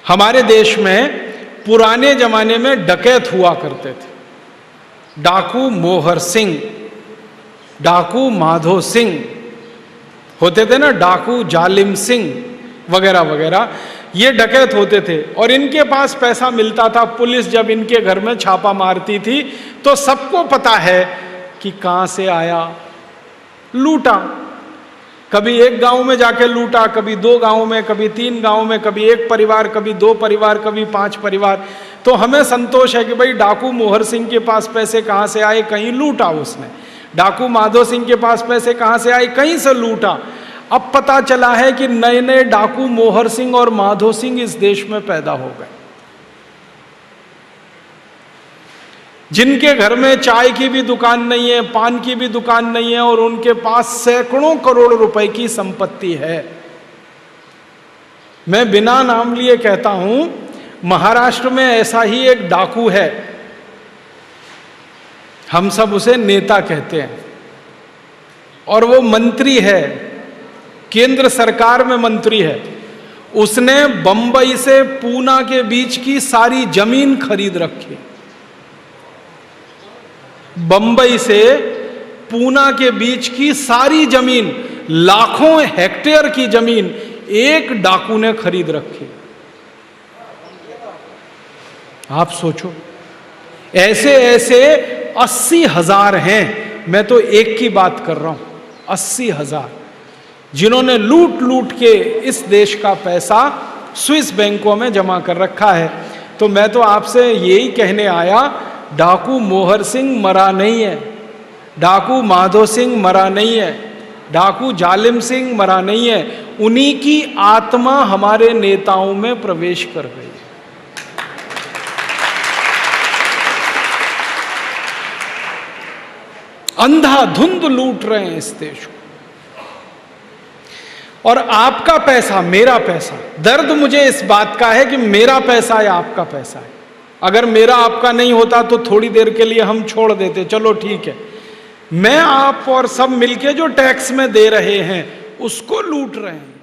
हमारे देश में पुराने जमाने में डकैत हुआ करते थे। डाकू मोहर सिंह, डाकू माधो सिंह होते थे ना, डाकू जालिम सिंह वगैरह वगैरह, ये डकैत होते थे और इनके पास पैसा मिलता था। पुलिस जब इनके घर में छापा मारती थी तो सबको पता है कि कहां से आया, लूटा। कभी एक गांव में जाके लूटा, कभी 2 गांव में, कभी 3 गांव में, कभी 1 परिवार, कभी 2 परिवार, कभी 5 परिवार। तो हमें संतोष है कि भाई डाकू मोहर सिंह के पास पैसे कहां से आए, कहीं लूटा उसने। डाकू माधो सिंह के पास पैसे कहां से आए, कहीं से लूटा। अब पता चला है कि नए नए डाकू मोहर सिंह और माधो सिंह इस देश में पैदा हो गए, जिनके घर में चाय की भी दुकान नहीं है, पान की भी दुकान नहीं है और उनके पास सैकड़ों करोड़ रुपए की संपत्ति है। मैं बिना नाम लिए कहता हूं, महाराष्ट्र में ऐसा ही एक डाकू है, हम सब उसे नेता कहते हैं और वो मंत्री है, केंद्र सरकार में मंत्री है। उसने बंबई से पूना के बीच की सारी जमीन खरीद रखी। बंबई से पूना के बीच की सारी जमीन, लाखों हेक्टेयर की जमीन एक डाकू ने खरीद रखी। आप सोचो, ऐसे ऐसे 80,000 हैं। मैं तो एक की बात कर रहा हूं, 80,000, जिन्होंने लूट लूट के इस देश का पैसा स्विस बैंकों में जमा कर रखा है। तो मैं तो आपसे यही कहने आया, डाकू मोहर सिंह मरा नहीं है, डाकू माधो सिंह मरा नहीं है, डाकू जालिम सिंह मरा नहीं है, उन्हीं की आत्मा हमारे नेताओं में प्रवेश कर गई है। अंधाधुंध लूट रहे हैं इस देश को। और आपका पैसा, मेरा पैसा, दर्द मुझे इस बात का है कि मेरा पैसा या आपका पैसा है। अगर मेरा आपका नहीं होता तो थोड़ी देर के लिए हम छोड़ देते, चलो ठीक है। मैं आप और सब मिलके जो टैक्स में दे रहे हैं उसको लूट रहे हैं।